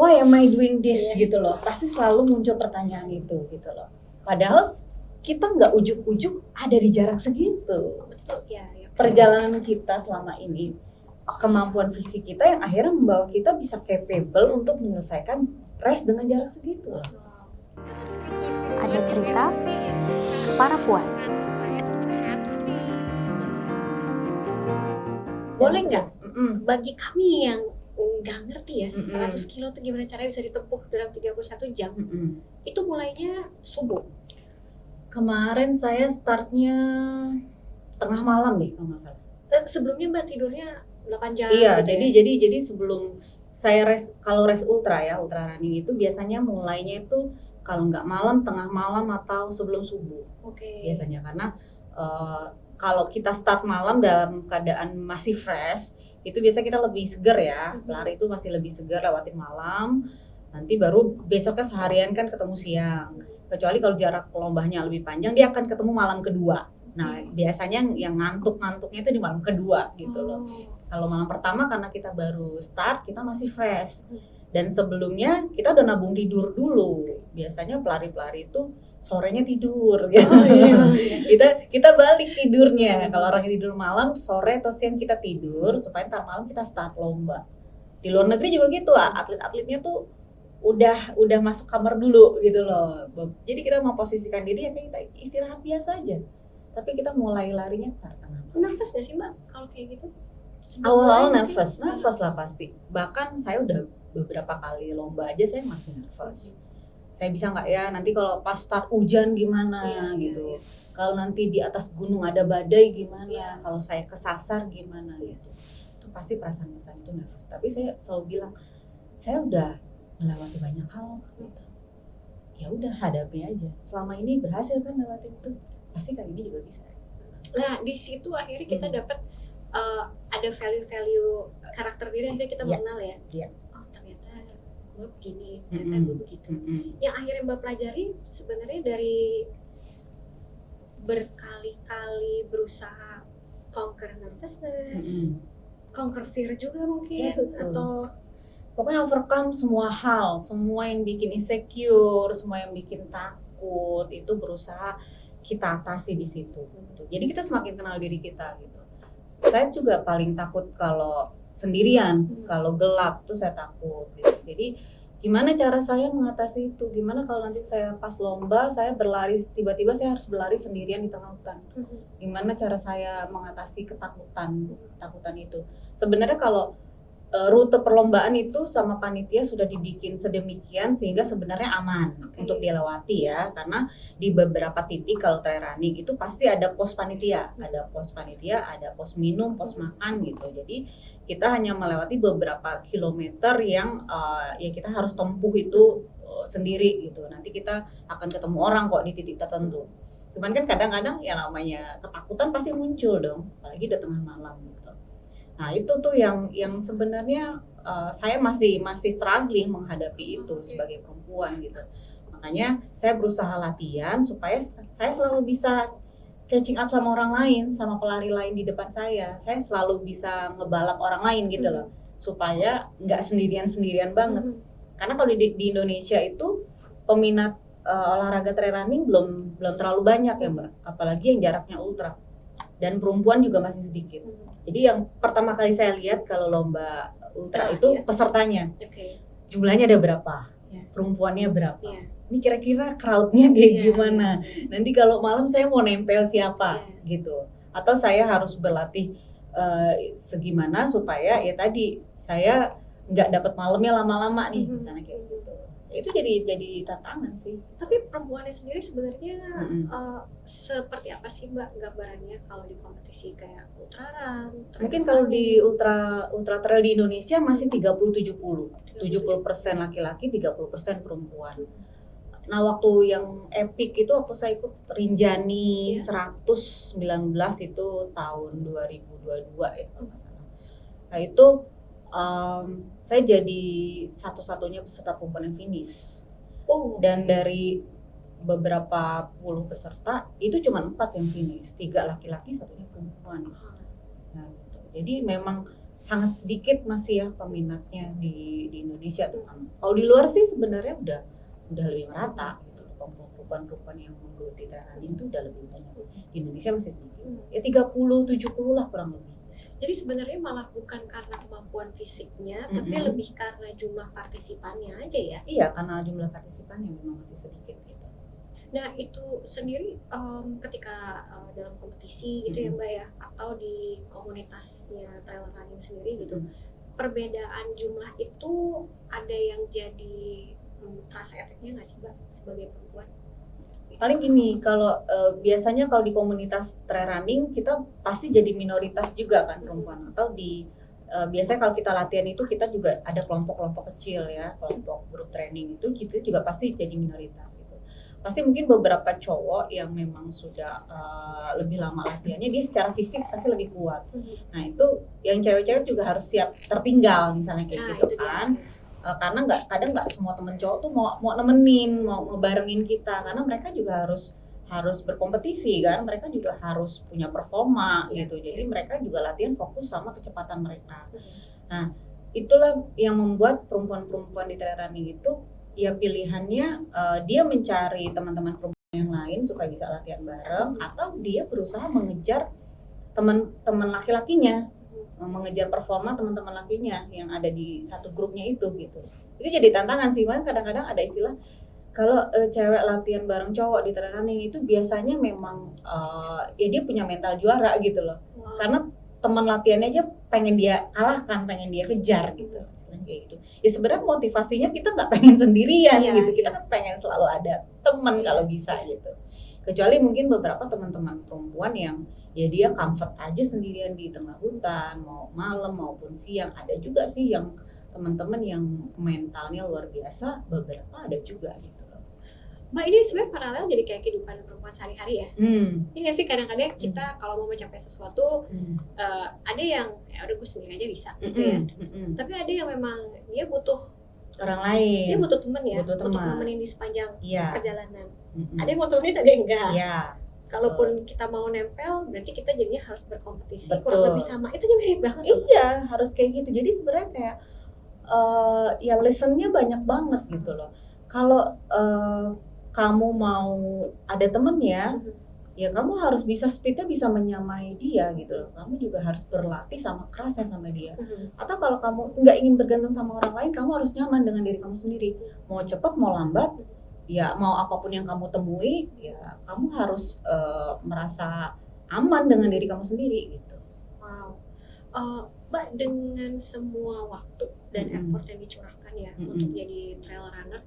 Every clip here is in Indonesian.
why am I doing this gitu loh. Pasti selalu muncul pertanyaan itu gitu loh. Padahal kita nggak ujuk-ujuk ada di jarak segitu. Betul ya. Perjalanan kita selama ini, kemampuan fisik kita yang akhirnya membawa kita bisa capable untuk menyelesaikan race dengan jarak segitu loh. Ada cerita para puan. Boleh nggak bagi kami yang nggak ngerti ya 100 kilo itu gimana caranya bisa ditempuh dalam 31 jam? Itu mulainya subuh. Kemarin saya startnya tengah malam deh kalau nggak salah. Sebelumnya Mbak tidurnya 8 jam. Iya, gitu jadi sebelum saya kalau race ultra running itu biasanya mulainya itu kalau nggak malam, tengah malam atau sebelum subuh. Biasanya karena kalau kita start malam dalam keadaan masih fresh, itu biasa kita lebih seger ya. Pelari itu masih lebih seger lewatin malam. Nanti baru besoknya seharian kan ketemu siang. Kecuali kalau jarak lombanya lebih panjang, dia akan ketemu malam kedua. Nah, biasanya yang ngantuknya itu di malam kedua gitu loh. Kalau malam pertama karena kita baru start, kita masih fresh. Dan sebelumnya kita udah nabung tidur dulu. Biasanya pelari-pelari itu sorenya tidur gitu. Kita balik tidurnya. Kalau orangnya tidur malam, sore atau siang kita tidur supaya ntar malam kita start lomba. Di luar negeri juga gitu, atlet-atletnya tuh udah masuk kamar dulu gitu loh. Jadi kita memposisikan diri ya kayak kita istirahat biasa aja. Tapi kita mulai larinya tengah. Nervous gak sih Mbak kalau kayak gitu? Awal-awal nervous lah pasti. Bahkan saya udah beberapa kali lomba aja saya masih nervous. Saya bisa nggak ya nanti kalau pas start hujan gimana gitu. Kalau nanti di atas gunung ada badai gimana. Kalau saya kesasar gimana gitu. Itu pasti perasaan itu nervous. Tapi saya selalu bilang saya udah melewati banyak hal gitu. Ya udah hadapi aja. Selama ini berhasil kan melewati itu. Pasti kali ini juga bisa. Nah di situ akhirnya kita dapat ada value karakter diri akhirnya kita mengenal ya. Oh ternyata gue begini, ternyata gue begitu. Yang akhirnya Mbak pelajari sebenarnya dari berkali-kali berusaha conquer nervousness, conquer fear juga mungkin, atau pokoknya overcome semua hal, semua yang bikin insecure, semua yang bikin takut itu berusaha kita atasi di situ. Gitu. Jadi kita semakin kenal diri kita gitu. Saya juga paling takut kalau sendirian, kalau gelap tuh saya takut. Gitu. Jadi gimana cara saya mengatasi itu? Gimana kalau nanti saya pas lomba saya berlari tiba-tiba saya harus berlari sendirian di tengah hutan? Gimana cara saya mengatasi ketakutan itu? Sebenarnya kalau rute perlombaan itu sama panitia sudah dibikin sedemikian sehingga sebenarnya aman untuk dilewati ya, karena di beberapa titik kalau trail running itu pasti ada pos panitia, ada pos minum, pos makan gitu. Jadi kita hanya melewati beberapa kilometer yang ya kita harus tempuh itu sendiri gitu. Nanti kita akan ketemu orang kok di titik tertentu. Cuman kan kadang-kadang yang namanya ketakutan pasti muncul dong, apalagi udah tengah malam gitu. Nah itu tuh yang sebenarnya saya masih struggling menghadapi itu sebagai perempuan gitu. Makanya saya berusaha latihan supaya saya selalu bisa catching up sama orang lain, sama pelari lain di depan saya. Saya selalu bisa ngebalap orang lain gitu loh, supaya nggak sendirian banget. Karena kalau di Indonesia itu peminat olahraga trail running belum terlalu banyak ya Mbak, apalagi yang jaraknya ultra. Dan perempuan juga masih sedikit. Jadi yang pertama kali saya lihat kalau lomba ultra itu pesertanya, jumlahnya ada berapa, perempuannya berapa. Ini kira-kira crowdnya kayak gimana. Nanti kalau malam saya mau nempel siapa gitu. Atau saya harus berlatih segimana supaya ya tadi saya nggak dapat malamnya lama-lama nih, misalnya kayak gitu. Itu jadi tantangan sih. Tapi perempuannya sendiri sebenarnya seperti apa sih Mbak gambarannya kalau di kompetisi kayak ultra run? Mungkin kalau di ultra trail di Indonesia masih 30-70. 70% laki-laki, 30% perempuan. Nah waktu yang epic itu waktu saya ikut Rinjani 119 itu tahun 2022 ya kalau nggak salah. Nah itu saya jadi satu-satunya peserta perempuan yang finish. Dan dari beberapa puluh peserta itu cuma 4 yang finish, 3 laki-laki, 1 perempuan. Nah, gitu. Jadi memang sangat sedikit masih ya peminatnya di Indonesia terutama. Kalau di luar sih sebenarnya udah lebih merata gitu. Perempuan-perempuan yang menggeluti running itu udah lebih banyak. Di Indonesia masih sedikit. Ya 30-70 lah kurang lebih. Jadi sebenarnya malah bukan karena kemampuan fisiknya, tapi lebih karena jumlah partisipannya aja ya? Iya, karena jumlah partisipannya memang masih sedikit gitu. Nah itu sendiri ketika dalam kompetisi gitu ya Mbak ya, atau di komunitasnya trail running sendiri gitu, perbedaan jumlah itu ada yang jadi terasa efeknya nggak sih Mbak sebagai perempuan? Paling gini, kalau biasanya kalau di komunitas trail running kita pasti jadi minoritas juga kan perempuan, atau di biasanya kalau kita latihan itu kita juga ada kelompok-kelompok kecil ya, kelompok grup training itu kita juga pasti jadi minoritas gitu. Pasti mungkin beberapa cowok yang memang sudah lebih lama latihannya, dia secara fisik pasti lebih kuat. Nah itu yang cewek-cewek juga harus siap tertinggal misalnya kayak gitu kan. Karena kadang nggak semua temen cowok tuh mau nemenin, mau ngebarengin kita, karena mereka juga harus berkompetisi kan, mereka juga harus punya performa gitu. Jadi mereka juga latihan fokus sama kecepatan mereka. Nah itulah yang membuat perempuan-perempuan di trail running itu ya pilihannya dia mencari teman-teman perempuan yang lain supaya bisa latihan bareng, atau dia berusaha mengejar teman-teman laki-lakinya, mengejar performa teman-teman lakinya yang ada di satu grupnya itu gitu. Itu jadi tantangan sih, kan kadang-kadang ada istilah kalau cewek latihan bareng cowok di trail running itu biasanya memang ya dia punya mental juara gitu loh. Karena teman latihannya aja pengen dia kalahkan, pengen dia kejar gitu. Kayak gitu. Ya sebenarnya motivasinya kita nggak pengen sendirian gitu. Kita kan pengen selalu ada teman kalau bisa gitu. Kecuali mungkin beberapa teman-teman perempuan yang ya dia comfort aja sendirian di tengah hutan, mau malam maupun siang. Ada juga sih yang teman-teman yang mentalnya luar biasa, beberapa ada juga gitu loh. Mbak, ini sebenarnya paralel jadi kayak kehidupan perempuan sehari-hari ya. Ini nggak sih kadang-kadang kita kalau mau mencapai sesuatu ada yang ya udah gue sendiri aja bisa gitu ya. Tapi ada yang memang dia butuh orang lain. Dia butuh teman ya, butuh nemenin di sepanjang perjalanan. Ada yang mau temenin, ada yang enggak. Kalaupun kita mau nempel, berarti kita jadinya harus berkompetisi. Kurang lebih sama. Itu mirip banget. Iya, harus kayak gitu. Jadi sebenarnya kayak ya lessonnya banyak banget gitu loh. Kalau kamu mau ada temen ya kamu harus bisa speednya bisa menyamai dia gitu loh. Kamu juga harus berlatih sama kerasnya sama dia. Atau kalau kamu nggak ingin bergantung sama orang lain, kamu harus nyaman dengan diri kamu sendiri. Mau cepat, mau lambat, ya mau apapun yang kamu temui, ya kamu harus merasa aman dengan diri kamu sendiri gitu. Wow. Mbak, dengan semua waktu dan effort yang dicurahkan ya untuk jadi trail runner,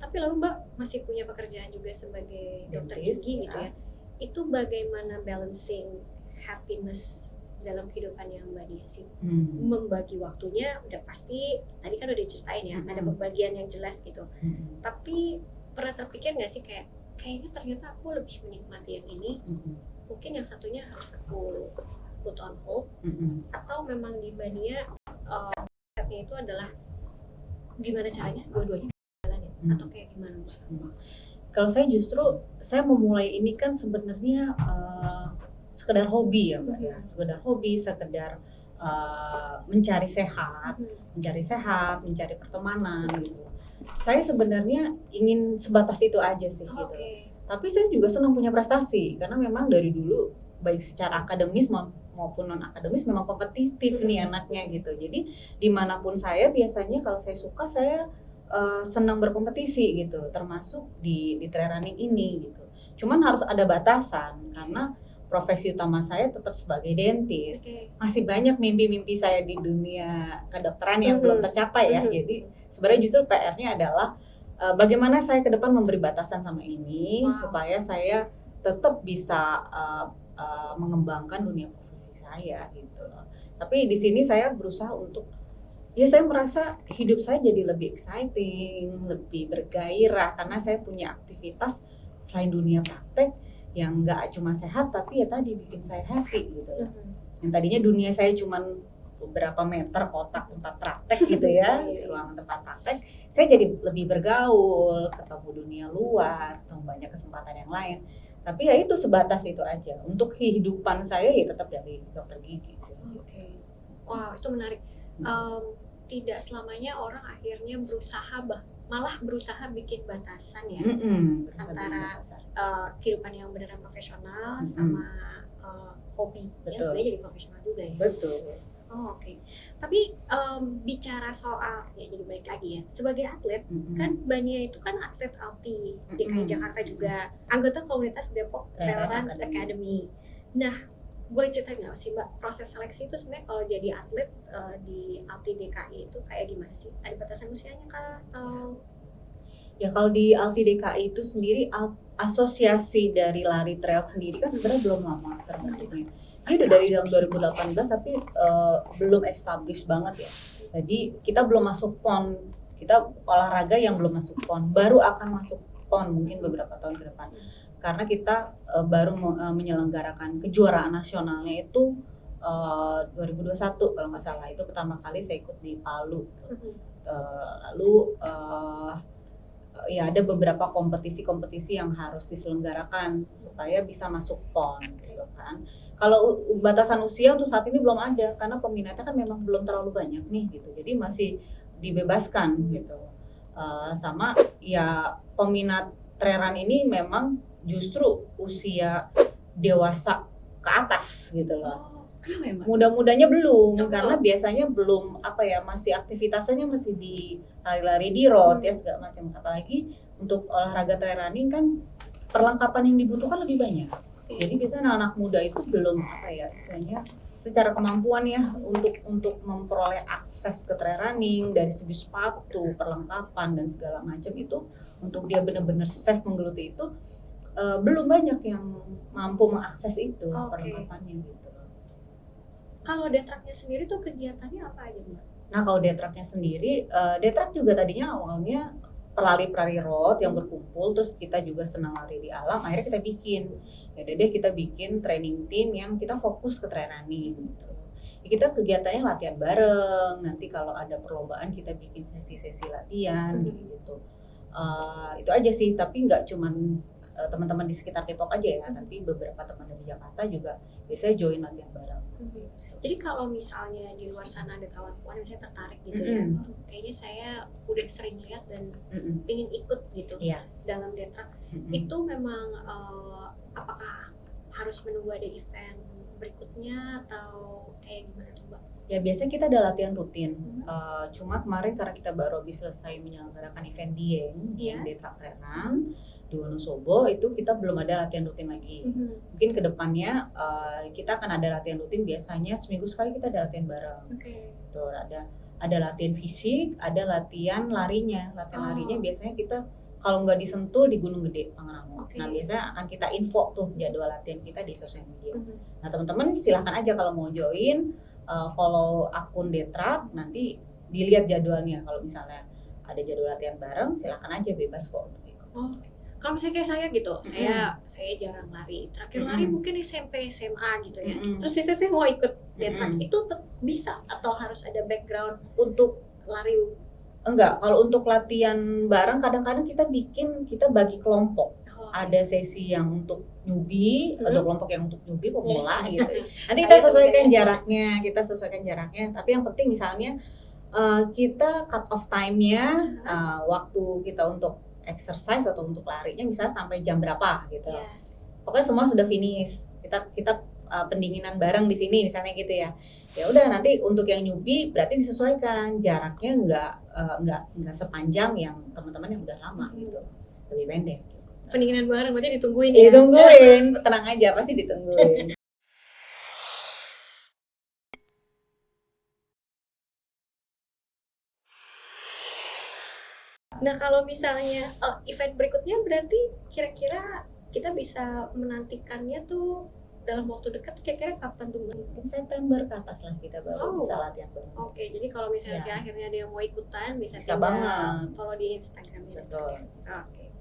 tapi lalu Mbak masih punya pekerjaan juga sebagai dokter gigi gitu ya. Itu bagaimana balancing happiness dalam kehidupannya Mbak Dia sih? Membagi waktunya udah pasti tadi kan udah diceritain ya, ada pembagian yang jelas gitu. Tapi pernah terpikir nggak sih kayaknya ternyata aku lebih menikmati yang ini, mungkin yang satunya harus aku put on hold, atau memang di Mbak Dia konsepnya itu adalah gimana caranya dua-duanya jalanin atau kayak gimana Mbak? Kalau saya justru saya memulai ini kan sebenarnya sekedar hobi ya Mbak ya, sekedar hobi, sekedar mencari sehat, mencari pertemanan gitu. Saya sebenarnya ingin sebatas itu aja sih gitu. Tapi saya juga senang punya prestasi karena memang dari dulu baik secara akademis maupun non akademis memang kompetitif nih anaknya gitu. Jadi dimanapun saya biasanya kalau saya suka saya senang berkompetisi gitu, termasuk di trail running ini gitu. Cuman harus ada batasan karena profesi utama saya tetap sebagai dentis. Masih banyak mimpi-mimpi saya di dunia kedokteran yang belum tercapai ya. Jadi sebenarnya justru PR-nya adalah bagaimana saya ke depan memberi batasan sama ini supaya saya tetap bisa mengembangkan dunia profesi saya gitu loh. Tapi di sini saya berusaha untuk saya merasa hidup saya jadi lebih exciting, lebih bergairah karena saya punya aktivitas selain dunia praktek yang nggak cuma sehat tapi ya tadi bikin saya happy gitu loh. Yang tadinya dunia saya cuma beberapa meter kotak tempat praktek gitu ya, ruangan tempat praktek, saya jadi lebih bergaul, ketemu dunia luar, ketemu banyak kesempatan yang lain. Tapi ya itu sebatas itu aja. Untuk kehidupan saya ya tetap dari dokter gigi sih. Wah, itu menarik. Tidak selamanya orang akhirnya malah berusaha bikin batasan ya antara kehidupan yang beneran profesional sama hobi yang sebenarnya jadi profesional juga ya. Betul. Oh, oke. Tapi bicara soal ya jadi balik lagi ya sebagai atlet kan Bania itu kan atlet Alti DKI Jakarta juga anggota komunitas Depok Trail Run Academy. Nah, boleh ceritain nggak sih Mbak proses seleksi itu sebenarnya kalau jadi atlet di Alti DKI itu kayak gimana sih? Ada batasan usianya kah atau? Ya kalau di Alti DKI itu sendiri asosiasi dari lari trail sendiri kan sebenarnya belum lama terbentuknya. Dia udah dari tahun 2018 tapi belum established banget ya. Jadi kita belum masuk PON. Kita olahraga yang belum masuk PON, baru akan masuk PON mungkin beberapa tahun ke depan. Karena kita baru menyelenggarakan kejuaraan nasionalnya itu 2021 kalau nggak salah, itu pertama kali saya ikut di Palu. Lalu ya ada beberapa kompetisi-kompetisi yang harus diselenggarakan supaya bisa masuk PON gitu kan. Kalau batasan usia untuk saat ini belum ada karena peminatnya kan memang belum terlalu banyak nih gitu. Jadi masih dibebaskan gitu. Sama ya peminat trail run ini memang justru usia dewasa ke atas gitu loh. Muda-mudanya belum karena biasanya belum masih aktivitasnya masih di lari-lari di road ya segala macam. Apalagi untuk olahraga trail running kan perlengkapan yang dibutuhkan lebih banyak. Jadi biasanya anak muda itu belum istilahnya secara kemampuan ya untuk memperoleh akses ke trail running dari segi sepatu, perlengkapan dan segala macam itu untuk dia benar-benar safe menggeluti itu belum banyak yang mampu mengakses itu perlengkapannya gitu. Kalau Detraknya sendiri tuh kegiatannya apa aja Mbak? Nah kalau Detraknya sendiri, Detrak juga tadinya awalnya pelari-pelari road yang berkumpul, terus kita juga senang lari di alam, akhirnya kita kita bikin training team yang kita fokus ke trail running gitu. Ya, kita kegiatannya latihan bareng, nanti kalau ada perlombaan kita bikin sesi-sesi latihan gitu. Itu aja sih, tapi nggak cuman teman-teman di sekitar Depok aja ya, tapi beberapa teman di Jakarta juga biasanya join latihan bareng. Jadi kalau misalnya di luar sana ada kawan-kawan yang saya tertarik gitu ya, kayaknya saya udah sering lihat dan pengen ikut gitu dalam Detrak. Itu memang apakah harus menunggu ada event berikutnya atau kayak gimana tuh Mbak? Ya biasanya kita ada latihan rutin, cuma kemarin karena kita baru habis selesai menyelenggarakan event Dieng Detrak Trail Run di Wonosobo, itu kita belum ada latihan rutin lagi. Mungkin kedepannya kita akan ada latihan rutin, biasanya seminggu sekali kita ada latihan bareng. Tuh, ada latihan fisik, ada latihan larinya. Larinya biasanya kita kalau nggak di Sentul di Gunung Gede Pangrango. Nah biasanya akan kita info tuh jadwal latihan kita di sosial media. Nah teman-teman silahkan aja kalau mau join, follow akun Detrak, nanti dilihat jadwalnya. Kalau misalnya ada jadwal latihan bareng, silahkan aja bebas kok untuk ikut. Kalau misalnya kayak saya gitu, saya jarang lari. Terakhir lari mungkin SMP, SMA gitu ya. Terus saya mau ikut Detrak, itu bisa atau harus ada background untuk lari? Enggak, kalau untuk latihan bareng kadang-kadang kita bagi kelompok. Ada sesi yang untuk newbie, ada kelompok yang untuk newbie pemula gitu. Nanti kita sesuaikan jaraknya, tapi yang penting misalnya kita cut off time-nya, waktu kita untuk exercise atau untuk larinya misalnya sampai jam berapa gitu. Pokoknya semua sudah finish. Kita pendinginan bareng di sini misalnya gitu ya. Ya udah nanti untuk yang newbie berarti disesuaikan jaraknya enggak sepanjang yang teman-teman yang udah lama gitu. Lebih pendek. Pendinginan bareng berarti ditungguin ya. Ditungguin, tenang aja pasti ditungguin. Nah kalau misalnya event berikutnya berarti kira-kira kita bisa menantikannya tuh dalam waktu dekat kira-kira kapan tuh? Mungkin September ke atas lah kita baru bisa latihan bareng. Jadi kalau misalnya akhirnya ada yang mau ikutan bisa banget follow di Instagram. Betul.